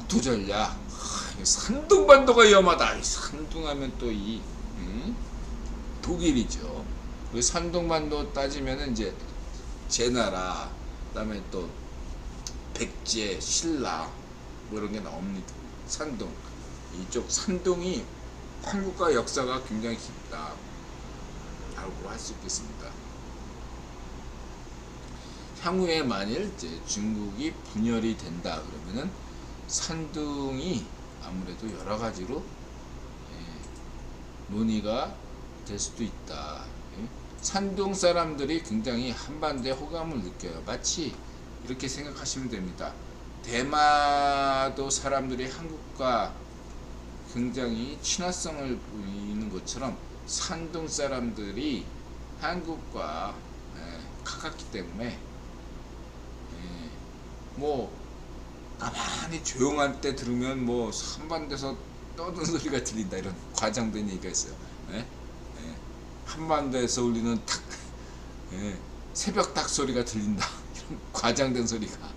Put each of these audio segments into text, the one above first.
국토전략. 산둥반도가 위험하다. 이 산둥하면 또 이 독일이죠. 그 산둥반도 따지면은 이제 제나라, 그다음에 또 백제, 신라 뭐 이런 게 나옵니다. 산둥. 이쪽 산둥이 한국과 역사가 굉장히 깊다라고 할 수 있겠습니다. 향후에 만일 이제 중국이 분열이 된다 그러면은 산둥이 아무래도 여러 가지로 논의가 될 수도 있다. 산둥 사람들이 굉장히 한반도에 호감을 느껴요. 마치 이렇게 생각하시면 됩니다. 대마도 사람들이 한국과 굉장히 친화성을 보이는 것처럼 산둥 사람들이 한국과 가깝기 때문에 뭐 가만히 조용할 때 들으면 뭐 한반도에서 떠드는 소리가 들린다, 이런 과장된 얘기가 있어요. 한반도에서 울리는 새벽 닭 소리가 들린다, 이런 과장된 소리가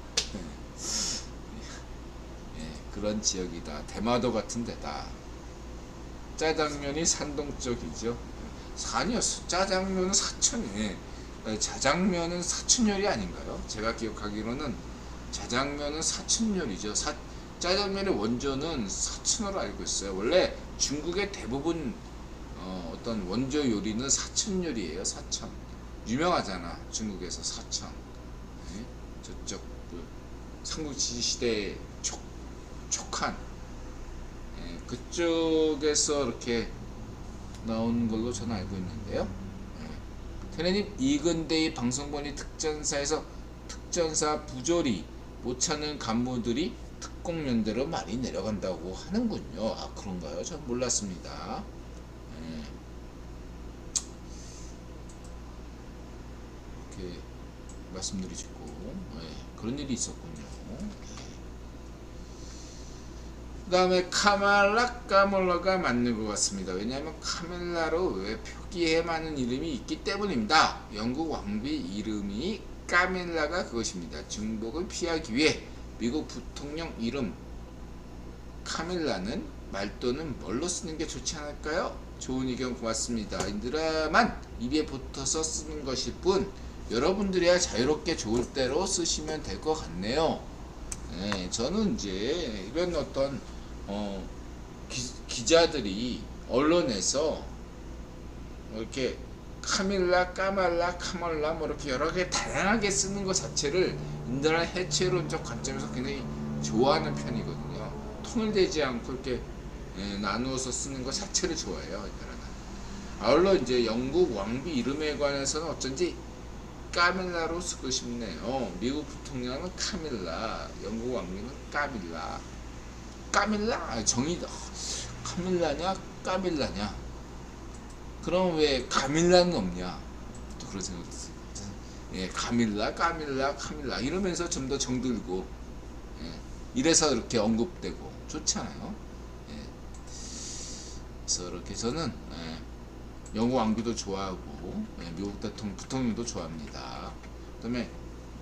그런 지역이다. 대마도 같은 데다. 짜장면이 산동 쪽이죠. 아니요, 짜장면은 사천이에요. 자장면은 사천열이 아닌가요? 제가 기억하기로는 자장면은 사천열이죠. 짜장면의 원조는 사천으로 알고 있어요. 원래 중국의 대부분 어떤 원조 요리는 사천열이에요. 사천. 유명하잖아, 중국에서 사천. 저쪽 그 삼국지 시대에 촉한 그쪽에서 이렇게 나온 걸로 저는 알고 있는데요. 테레님, 이근대의 방송본이 특전사에서 특전사 부조리 못 찾는 간부들이 특공연대로 많이 내려간다고 하는군요. 아, 그런가요? 전 몰랐습니다. 이렇게 말씀드리고 그런 일이 있었군요. 그 다음에 카밀라가 맞는 것 같습니다. 왜냐하면 카밀라로 왜 표기에 많은 이름이 있기 때문입니다. 영국 왕비 이름이 카밀라가 그것입니다. 중복을 피하기 위해 미국 부통령 이름 카밀라는 말또는 뭘로 쓰는 게 좋지 않을까요? 좋은 의견 고맙습니다. 인드라만 입에 붙어서 쓰는 것일 뿐 여러분들이야 자유롭게 좋을 대로 쓰시면 될 것 같네요. 저는 이제 이런 어떤 기자들이 언론에서 이렇게 카밀라, 까말라, 카멀라 뭐 이렇게 여러 개 다양하게 쓰는 것 자체를 인드라 해체론적 관점에서 굉장히 좋아하는 편이거든요. 통일되지 않고 이렇게 나누어서 쓰는 것 자체를 좋아해요, 인드라는. 아울러 이제 영국 왕비 이름에 관해서는 어쩐지 까밀라로 쓰고 싶네요. 미국 부통령은 카밀라, 영국 왕비는 까밀라. 까밀라? 정의다. 카밀라냐 까밀라냐? 그럼 왜 카밀라는 없냐? 또 그런 생각이 있어요. 카밀라, 까밀라, 카밀라 이러면서 좀 더 정들고 이래서 이렇게 언급되고 좋잖아요. 그래서 이렇게 저는 영국 왕비도 좋아하고 미국 부통령도 좋아합니다. 그 다음에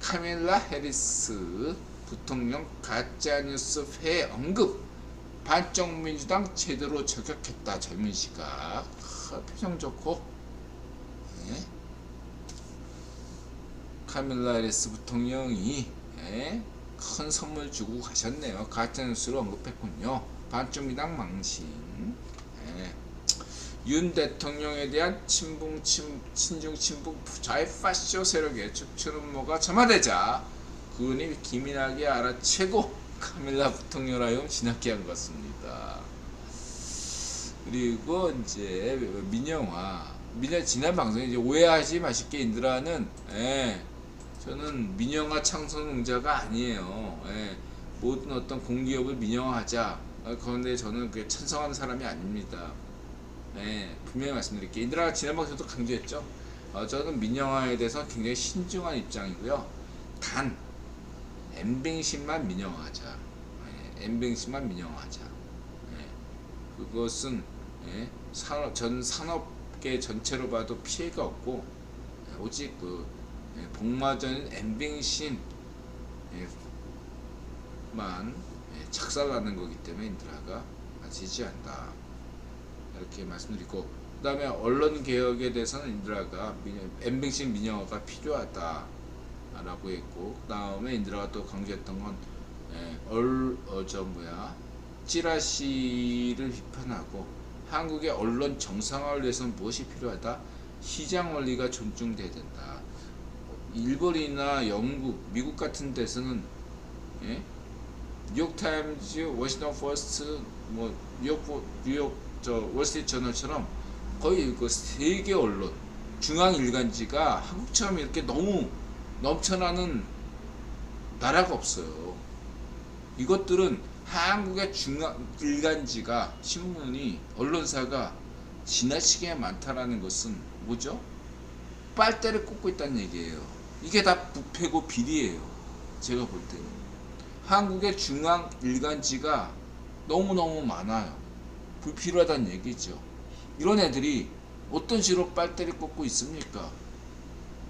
카밀라 해리스 부통령 가짜뉴스 회 언급, 반쪽민주당 제대로 저격했다. 젊은 시각. 표정 좋고. 카밀라 해리스 부통령이 큰 선물 주고 가셨네요. 가짜뉴스로 언급했군요. 반쪽민주당 망신. 윤 대통령에 대한 친중 친북 좌파쇼 세력의 척추 음모가 점화되자 그분이 기민하게 알아채고 카밀라 부통령하여 진압게 한 것 같습니다. 그리고 이제 민영화 지난 방송에 이제 오해하지 마십게 인드라는 저는 민영화 창선웅자가 아니에요. 모든 어떤 공기업을 민영화하자. 그런데 저는 그게 찬성하는 사람이 아닙니다. 분명히 말씀드릴게요. 인드라가 지난 방송에도 강조했죠. 저는 민영화에 대해서 굉장히 신중한 입장이고요. 단 엠뱅신만 민영화하자. 엠뱅신만 민영화하자. 그것은 전 산업계 전체로 봐도 피해가 없고 오직 그 복마전 엠뱅신 착살나는 거기 때문에 인드라가 지지한다 이렇게 말씀드리고, 그 다음에 언론 개혁에 대해서는 인드라가 엠뱅식 민영화가 필요하다 라고 했고, 그 다음에 인드라가 또 강조했던 건 찌라시를 비판하고 한국의 언론 정상화를 위해서는 무엇이 필요하다? 시장 원리가 존중돼야 된다. 일본이나 영국, 미국 같은 데서는 뉴욕타임즈, 워싱턴 포스트, 뭐 뉴욕 월스트리트 저널처럼 거의 그 세계 언론 중앙 일간지가 한국처럼 이렇게 너무 넘쳐나는 나라가 없어요. 이것들은 한국의 중앙 일간지가, 신문이, 언론사가 지나치게 많다라는 것은 뭐죠? 빨대를 꽂고 있다는 얘기예요. 이게 다 부패고 비리예요. 제가 볼 때는 한국의 중앙 일간지가 너무너무 많아요. 불필요하다는 얘기죠. 이런 애들이 어떤 식으로 빨대를 꽂고 있습니까?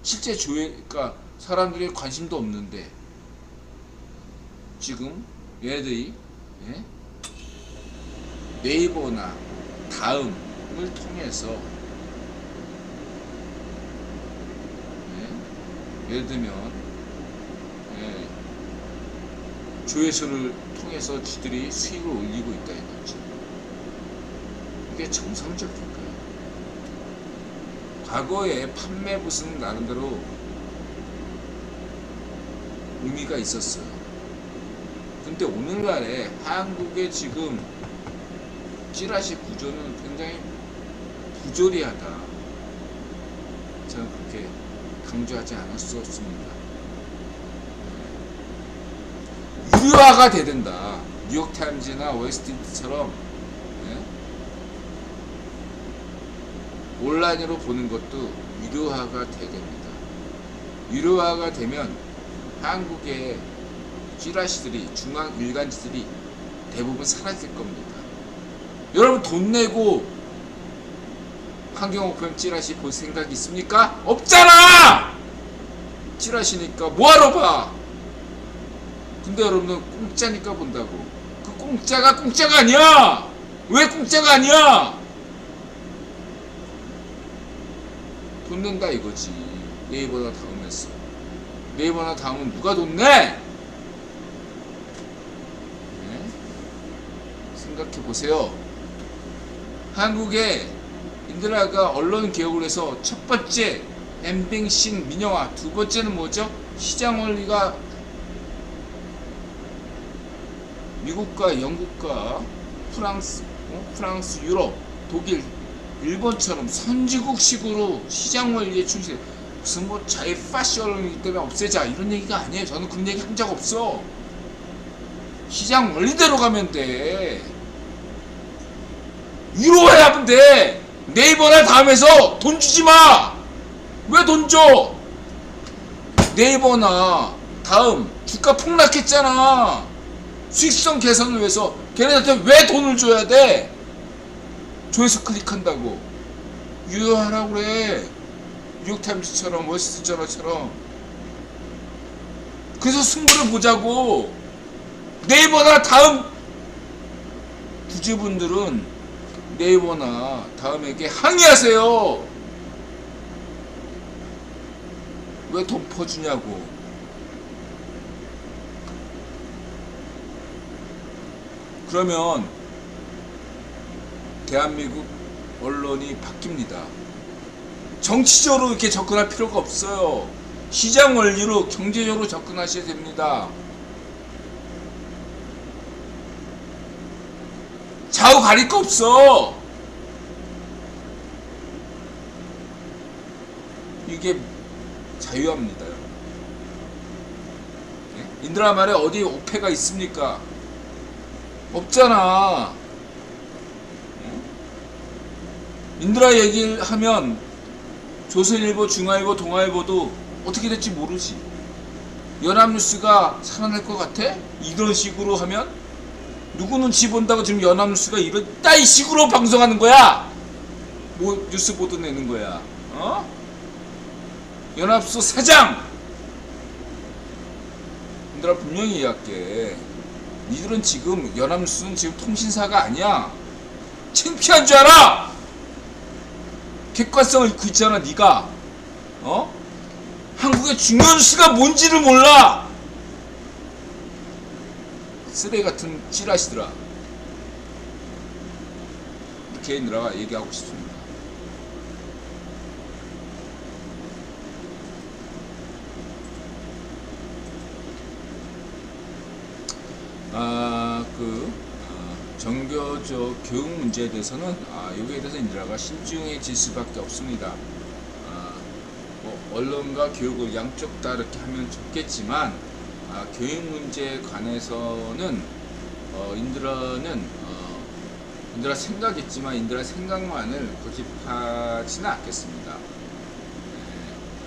실제 그러니까 사람들이 관심도 없는데 지금 얘네들이 네이버나 다음을 통해서 예를 들면 조회수를 통해서 지들이 수익을 올리고 있다 이거죠. 이게 정상적인가요? 과거에 판매 부스는 나름대로 의미가 있었어요. 근데 오늘날에 한국의 지금 찌라시 구조는 굉장히 부조리하다. 저는 그렇게 강조하지 않을 수 없습니다. 유료화가 돼야 된다. 뉴욕타임즈나 월스트리트처럼 온라인으로 보는 것도 유료화가 돼야 됩니다. 유료화가 되면 한국의 찌라시들이, 중앙 일간지들이 대부분 사라질 겁니다. 여러분 돈 내고 환경오프M 찌라시 볼 생각이 있습니까? 없잖아! 찌라시니까 뭐하러 봐? 근데 여러분은 공짜니까 본다고. 그 공짜가 공짜가 아니야! 왜 공짜가 아니야? 돈 낸다 이거지. 네이버나 다음에서. 네이버나 다음은 누가 돈 내? 생각해 보세요. 한국의 인드라가 언론 개혁을 해서 첫 번째 엠뱅식 민영화, 두 번째는 뭐죠? 시장 원리가 미국과 영국과 프랑스, 유럽, 독일, 일본처럼 선진국식으로 시장 원리에 충실해. 무슨 뭐 자유 파시 언론이기 때문에 없애자 이런 얘기가 아니에요. 저는 그런 얘기 한 적 없어. 시장 원리대로 가면 돼. 유로해야 하면 돼. 네이버나 다음에서 돈 주지 마. 왜 돈 줘? 네이버나 다음 주가 폭락했잖아. 수익성 개선을 위해서 걔네한테 왜 돈을 줘야 돼? 조회수 클릭한다고. 유효하라고 그래. 뉴욕타임즈처럼 월스트리트저널처럼. 그래서 승부를 보자고. 네이버나 다음 부주분들은 네이버나 다음에게 항의하세요. 왜 돈 퍼주냐고. 그러면 대한민국 언론이 바뀝니다. 정치적으로 이렇게 접근할 필요가 없어요. 시장 원리로 경제적으로 접근하셔야 됩니다. 좌우 가릴 거 없어. 이게 자유합니다. 인드라 말에 어디 오페가 있습니까? 없잖아. 인드라 얘기를 하면 조선일보, 중앙일보, 동아일보도 어떻게 될지 모르지. 연합뉴스가 살아날 것 같아? 이런 식으로 하면? 누구 눈치 본다고 지금 연합뉴스가 이런 따위 식으로 방송하는 거야? 뭐 뉴스 보도 내는 거야? 연합뉴스 사장! 인드라 분명히 이야기해. 니들은 지금 연합뉴스는 지금 통신사가 아니야. 창피한 줄 알아? 객관성을 잃고 있잖아 니가. 한국의 중요한 뉴스가 뭔지를 몰라. 쓰레기 같은 찌라시들아. 이렇게 내가 얘기하고 싶습니다. 정교적 교육 문제에 대해서는 여기에 대해서 인드라가 신중해질 수밖에 없습니다. 뭐 언론과 교육을 양쪽 다 이렇게 하면 좋겠지만 교육 문제에 관해서는 인드라 생각했지만 인드라 생각만을 고집하지는 않겠습니다.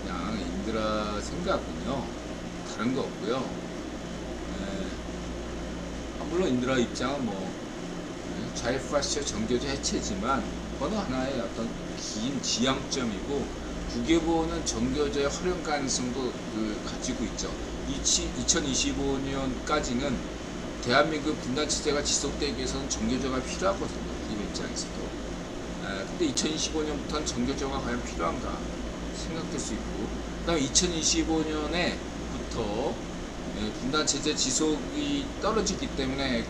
그냥 인드라 생각은요 다른 거 없고요. 물론 인드라 입장은 뭐 자유파시아 정교조 해체지만 어느 하나의 어떤 긴 지향점이고 국외보는 정교조의 활용 가능성도 가지고 있죠. 2025년까지는 대한민국 분단 체제가 지속되기 위해서는 정교조가 필요하거든요. 이 입장에서도. 근데 2025년부터는 정교조가 과연 필요한가 생각될 수 있고, 그 다음에 2025년에부터 분단 체제 지속이 떨어지기 때문에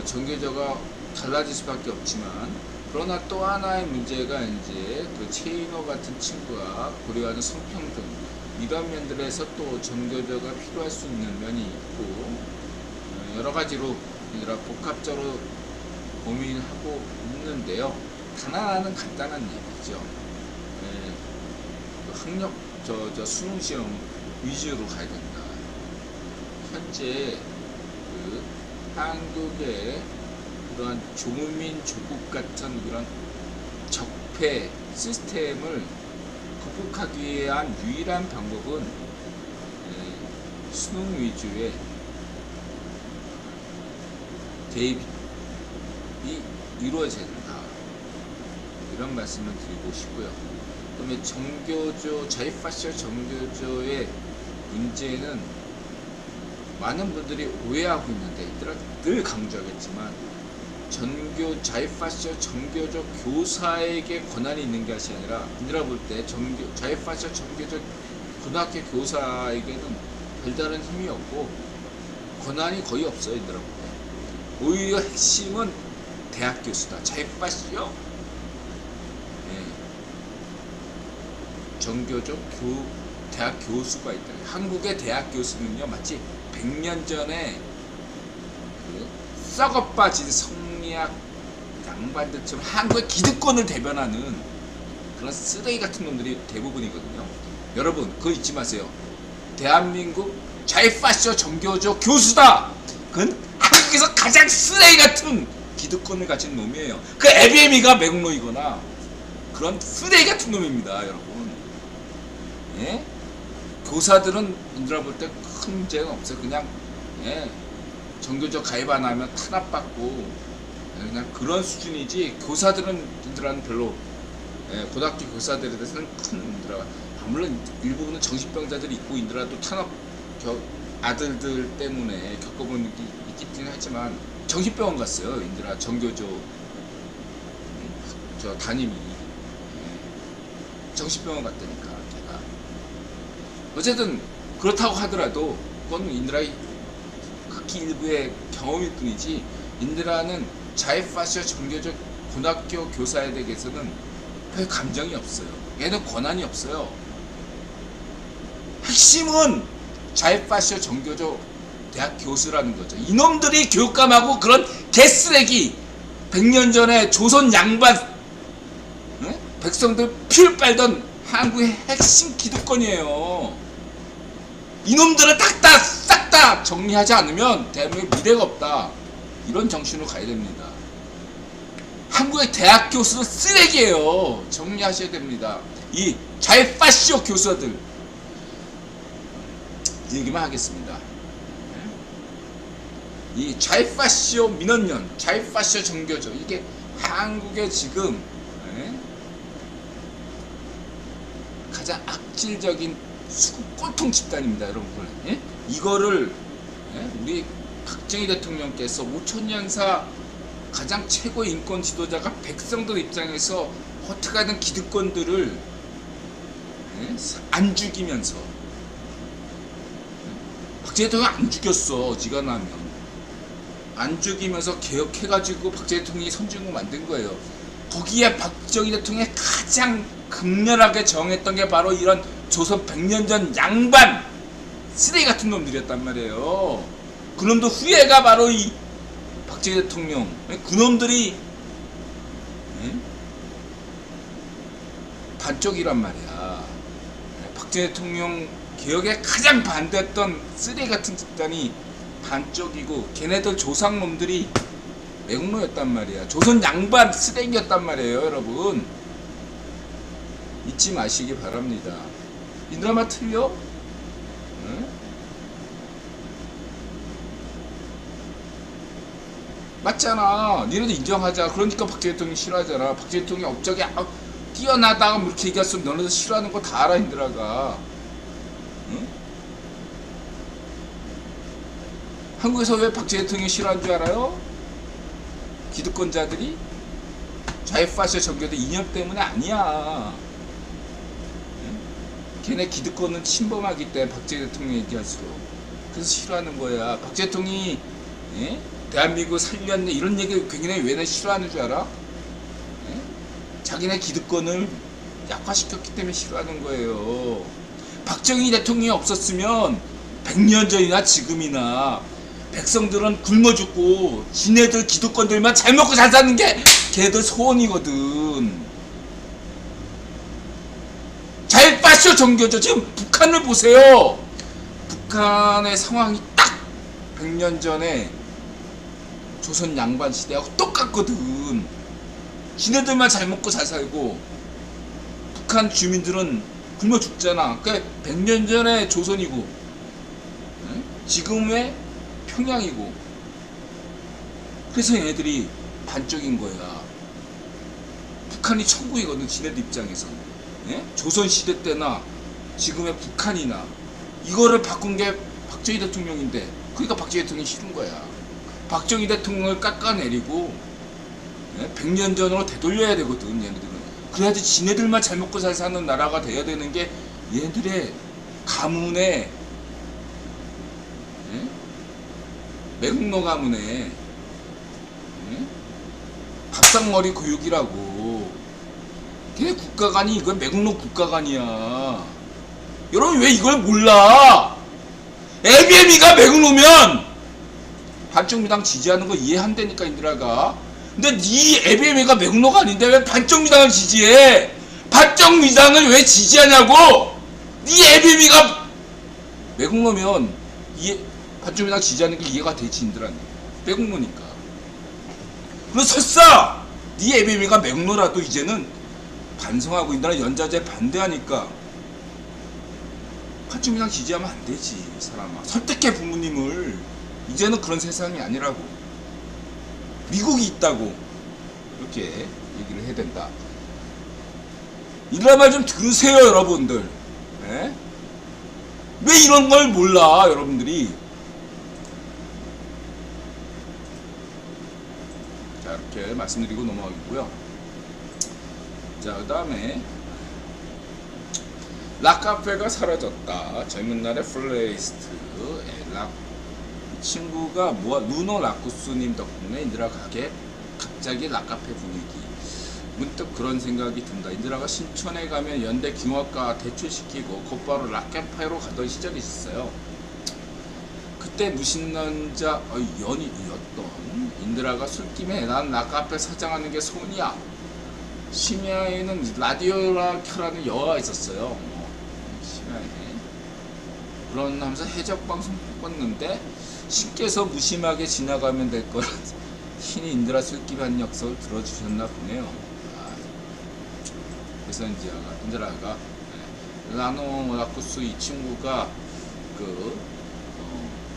정교조가 달라질 수밖에 없지만, 그러나 또 하나의 문제가 이제 그 체인호 같은 친구가 고려하는 성평등 이런 면들에서 또 정교조가 필요할 수 있는 면이 있고, 여러 가지로 복합적으로 고민하고 있는데요. 단 하나는 간단한 얘기죠. 학력 수능 시험 위주로 가야 된다. 현재 한국의 그러한 조민 조국 같은 그런 적폐 시스템을 극복하기 위한 유일한 방법은 수능 위주의 대입이 이루어져야 된다. 이런 말씀을 드리고 싶고요. 그다음에 정교조, 자유파시아 정교조의 문제는 많은 분들이 오해하고 있는데, 이들은 늘 강조하겠지만 자유파시아 정교조 교사에게 권한이 있는 것이 아니라, 이들아 볼 때 자유파시아 정교조 고등학교 교사에게는 별다른 힘이 없고 권한이 거의 없어요. 이들아 볼 때. 오히려 핵심은 대학 교수다. 자유파시아 정교조 대학 교수가 있다. 한국의 대학 교수는요, 마치 100년 전에 썩어 빠진 성리학 양반들처럼 한국의 기득권을 대변하는 그런 쓰레기 같은 놈들이 대부분이거든요. 여러분, 그거 잊지 마세요. 대한민국 자유파시아 정교조 교수다. 그건 한국에서 가장 쓰레기 같은 기득권을 가진 놈이에요. 그 ABM이가 매국노이거나 그런 쓰레기 같은 놈입니다, 여러분. 예? 교사들은 인들아 볼 때 큰 문제는 없어요. 그냥 정교조 가입 안 하면 탄압받고 그냥 그런 수준이지, 교사들은 인들아는 별로 고등학교 교사들에 대해서는 큰 인들아, 물론 일부분은 정신병자들이 있고 인들아도 탄압 아들들 때문에 겪어본 적이 있긴 하지만 정신병원 갔어요. 인들아 정교조 담임이 정신병원 갔다니까. 걔가 어쨌든 그렇다고 하더라도 그건 인드라의 극히 일부의 경험일 뿐이지, 인드라는 자유파시아 정교조 고등학교 교사에 대해서는 별 감정이 없어요. 얘는 권한이 없어요. 핵심은 자유파시아 정교조 대학 교수라는 거죠. 이놈들이 교육감하고 그런 개쓰레기 100년 전에 조선 양반 백성들 피를 빨던 한국의 핵심 기득권이에요. 이놈들을 싹 다 정리하지 않으면 대한민국에 미래가 없다. 이런 정신으로 가야 됩니다. 한국의 대학 교수는 쓰레기예요. 정리하셔야 됩니다. 이 자유파시아 교수들 얘기만 하겠습니다. 이 자유파시아 민원연, 자유파시아 정교조, 이게 한국의 지금 가장 악질적인 수구 꼴통 집단입니다, 여러분. 이거를 우리 박정희 대통령께서 5천년사 가장 최고 인권 지도자가 백성들 입장에서 어떻게든 기득권들을 안 죽이면서, 박정희 대통령 안 죽였어. 어지간하면 안 죽이면서 개혁해가지고 박정희 대통령이 선진국 만든 거예요. 거기에 박정희 대통령이 가장 극렬하게 정했던 게 바로 이런 조선 100년 전 양반 쓰레기 같은 놈들이었단 말이에요. 그놈도 후예가 바로 이 박정희 대통령, 그놈들이 반쪽이란 말이야. 박정희 대통령 개혁에 가장 반대했던 쓰레기 같은 집단이 반쪽이고, 걔네들 조상놈들이 매국노였단 말이야. 조선 양반 쓰레기였단 말이에요. 여러분 잊지 마시기 바랍니다. 이 드라마 틀려? 맞잖아. 니네도 인정하자. 그러니까 박정희 대통령이 싫어하잖아. 박정희 대통령이 업적이 뛰어나다가 뭐 이렇게 얘기했으면 너네도 싫어하는 거 다 알아. 인들아가 한국에서 왜 박정희 대통령이 싫어하는 줄 알아요? 기득권자들이 좌익파시아 정교도 이념 때문에 아니야. 걔네 기득권은 침범하기 때문에 박정희 대통령 얘기할수록 그래서 싫어하는 거야. 박정희 대통령이 대한민국 살렸네 이런 얘기 굉장히 왜 싫어하는 줄 알아? 자기네 기득권을 약화시켰기 때문에 싫어하는 거예요. 박정희 대통령이 없었으면 100년 전이나 지금이나 백성들은 굶어 죽고 지네들 기득권들만 잘 먹고 잘 사는 게 걔들 소원이거든. 잘 빠셔 정교조. 지금 북한을 보세요. 북한의 상황이 딱 100년 전에 조선 양반 시대하고 똑같거든. 지네들만 잘 먹고 잘 살고 북한 주민들은 굶어 죽잖아. 그러니까 100년 전에 조선이고 지금의 평양이고, 그래서 얘네들이 반쪽인 거야. 북한이 천국이거든 지네들 입장에서. 조선시대 때나 지금의 북한이나 이거를 바꾼 게 박정희 대통령인데, 그러니까 박정희 대통령이 싫은 거야. 박정희 대통령을 깎아내리고 100년 전으로 되돌려야 되거든. 얘네들은 그래야지 지네들만 잘 먹고 잘 사는 나라가 돼야 되는 게 얘네들의 가문의 매국노 가문의 밥상머리 교육이라고. 걔네 국가관이 이건 매국노 국가관이야. 여러분 왜 이걸 몰라? ABM이가 매국노면 반쪽미당 지지하는 거 이해한다니까 인들아가. 근데 네 ABM이가 매국노가 아닌데 왜 반쪽미당을 지지해? 반쪽미당을 왜 지지하냐고? 네 ABM이가 매국노면 반쪽미당 지지하는 게 이해가 되지 인들아. 매국노니까. 그리고 설사 네 ABM이가 매국노라도 이제는 반성하고 인들아 연자제 반대하니까 반쪽미당 지지하면 안 되지. 이 사람아 설득해 부모님을. 이제는 그런 세상이 아니라고. 미국이 있다고 이렇게 얘기를 해야 된다. 이 말 좀 들으세요 여러분들. 왜 이런 걸 몰라 여러분들이. 자 이렇게 말씀드리고 넘어가겠고요. 자 그 다음에 락카페가 사라졌다. 젊은 날의 플레이스트. 이 친구가 루노 라쿠스님 덕분에 인드라 가게 갑자기 락카페 분위기. 문득 그런 생각이 든다. 인드라가 신촌에 가면 연대 경화과 대출시키고 곧바로 락카페로 가던 시절이 있었어요. 그때 무신론자 연이었던 인드라가 술김에 난 락카페 사장하는 게 소원이야. 심야에는 라디오라 켜라는 여화가 있었어요. 심야에 그런 하면서 해적방송 뽑았는데 신께서 무심하게 지나가면 될 거라 신이 인드라 술김 한 역설 들어주셨나 보네요. 그래서 이제 인드라가 라노 라쿠스 이 친구가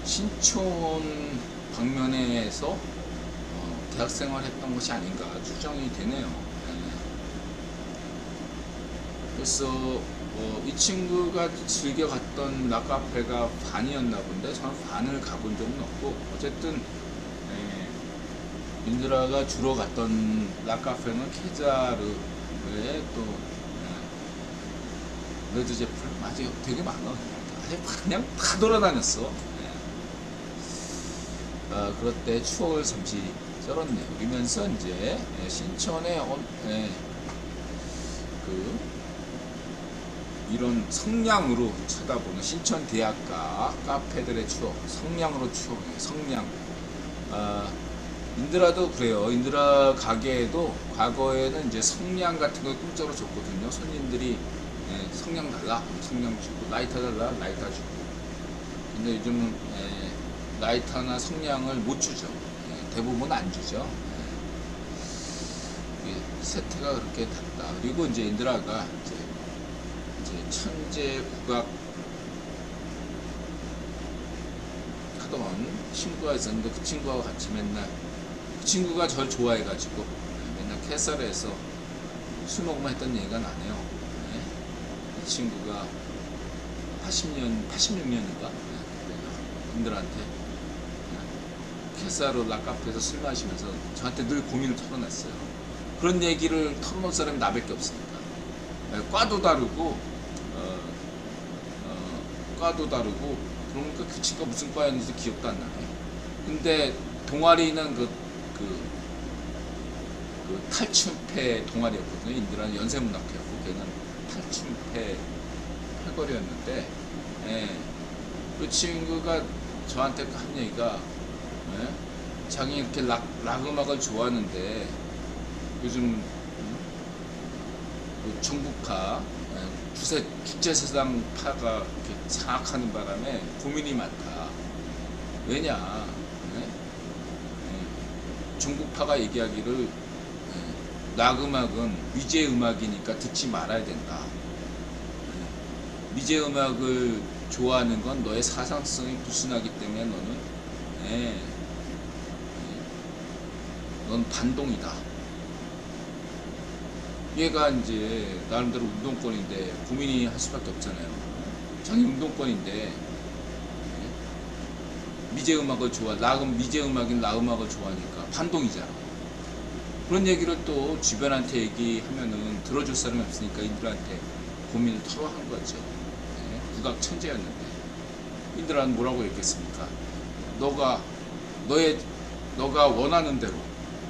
신촌 방면에서 대학생활 했던 것이 아닌가 추정이 되네요. 그래서 이 친구가 즐겨 갔던 락카페가 반이었나 본데 저는 반을 가본 적은 없고 어쨌든 인드라가 주로 갔던 락카페는 케자르에 또 레드제플 아주 되게 많아. 그냥 다 돌아다녔어. 그럴 때 추억을 잠시 썰었네요. 그러면서 이제 신촌의 이런 성냥으로 쳐다보는 신촌 대학가 카페들의 추억, 성냥으로 추억해요. 성냥. 인드라도 그래요. 인드라 가게에도 과거에는 이제 성냥 같은 걸 공짜로 줬거든요. 손님들이 성냥 달라, 성냥 주고, 라이터 달라, 라이터 주고. 근데 요즘은 라이터나 성냥을 못 주죠. 대부분 안 주죠. 세태가 그렇게 됐다. 그리고 이제 인드라가 이제 천재 국악 하던 친구가 있었는데 그 친구와 같이 맨날 그 친구가 저를 좋아해가지고 맨날 캐서에서 술 먹으면 했던 얘기가 나네요. 이 친구가 86년인가 인들한테 캐사로 락카페에서 술 마시면서 저한테 늘 고민을 털어냈어요. 그런 얘기를 털어놓을 사람이 나밖에 없으니까. 과도 다르고 과도 다르고 그러니까 그 친구가 무슨 과였는지 기억도 안 나네. 근데 동아리는 그 탈춤패 동아리였거든요. 인드라는 연세문학회였고 걔는 탈춤패 패거리였는데 그 친구가 저한테 한 얘기가 자기 이렇게 락 음악을 좋아하는데 요즘 중국파 국제세상파가 이렇게 장악하는 바람에 고민이 많다. 왜냐? 중국파가 얘기하기를 락 음악은 미제 음악이니까 듣지 말아야 된다. 미제 음악을 좋아하는 건 너의 사상성이 불순하기 때문에 넌 반동이다. 얘가 이제 나름대로 운동권인데 고민이 할 수밖에 없잖아요. 자기 운동권인데 미제 음악을 미제 음악인 락 음악을 좋아하니까 반동이잖아. 그런 얘기를 또 주변한테 얘기하면은 들어줄 사람이 없으니까 인들한테 고민을 털어한 거죠. 국악 천재였는데 인들한테 뭐라고 얘기했습니까? 너가 원하는 대로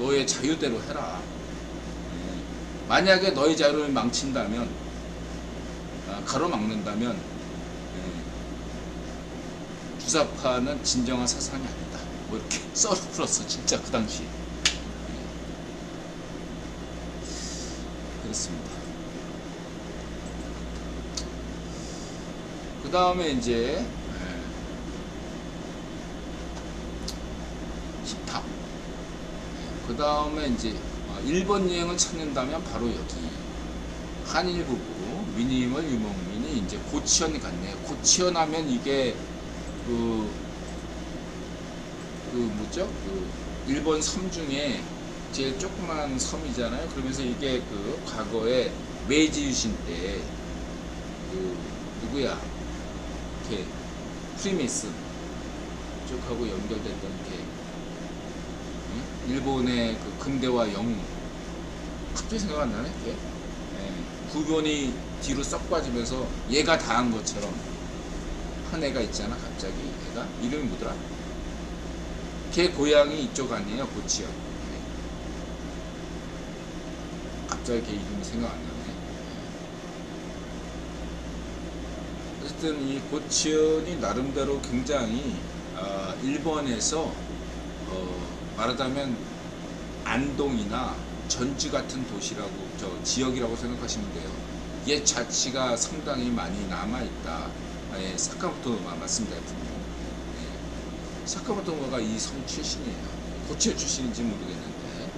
너의 자유대로 해라. 만약에 너의 자유를 망친다면, 가로막는다면 주사파는 진정한 사상이 아니다. 뭐 이렇게 썰을 풀었어. 진짜 그 당시. 그렇습니다. 그 다음에 이제 힙합. 그 다음에 이제 일본 여행을 찾는다면 바로 여기 한일 부부 미니멀 유목민이 이제 고치현 갔네요. 고치현 하면 이게 뭐죠? 일본 섬 중에 제일 조그만 섬이잖아요. 그러면서 이게 과거에 메이지 유신 때 누구야? 이렇게 프리메이슨 쪽하고 연결됐던 게 일본의 근대화 영웅 갑자기 생각 안 나네. 구변이 뒤로 썩 빠지면서 얘가 다 한 것처럼 한 애가 있잖아. 갑자기 얘가 이름이 뭐더라? 걔 고향이 이쪽 아니에요? 고치현. 갑자기 걔 이름이 생각 안 나네. 어쨌든 이 고치현이 나름대로 굉장히 일본에서 말하자면 안동이나 전주 같은 도시라고 지역이라고 생각하시면 돼요. 옛 자치가 상당히 많이 남아있다. 사카모토가 맞습니다. 사카모토가 이 섬 출신이에요. 고치현 출신인지 모르겠는데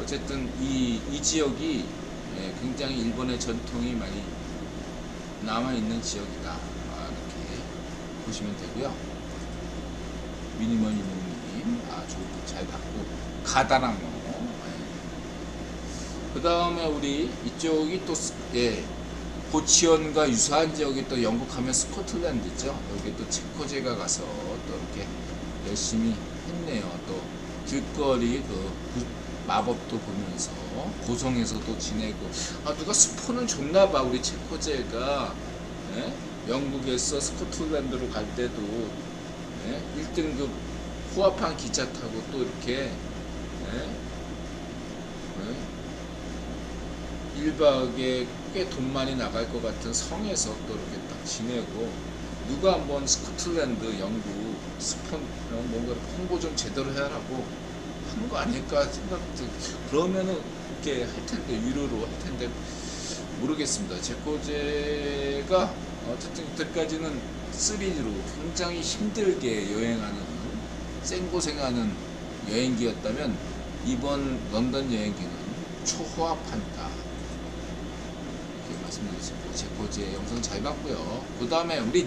어쨌든 이 지역이 굉장히 일본의 전통이 많이 남아있는 지역이다. 이렇게 보시면 되고요. 미니멀 유목님 아주 잘 봤고 가다랑어. 그 다음에 우리 이쪽이 또 고치언과 유사한 지역이 또 영국하면 스코틀랜드죠. 여기 또 체코제가 가서 또 이렇게 열심히 했네요. 또 길거리 마법도 보면서 고성에서도 지내고, 누가 스폰을 줬나봐 우리 체코제가. 예? 영국에서 스코틀랜드로 갈 때도 1등급 후합한 기차 타고 또 이렇게 1박에 꽤 돈 많이 나갈 것 같은 성에서 또 이렇게 딱 지내고, 누가 한번 스코틀랜드, 영국 스폰 뭔가 홍보 좀 제대로 해라고 한 거 아닐까 생각도. 그러면은 이렇게 할 텐데, 유료로 할 텐데 모르겠습니다. 제코제가 어쨌든 이때까지는 3D로 굉장히 힘들게 여행하는, 생고생하는 여행기였다면 이번 런던 여행기는 초호합한다 이렇게 말씀드리겠습니다. 제코제 영상 잘 봤고요. 그 다음에 우리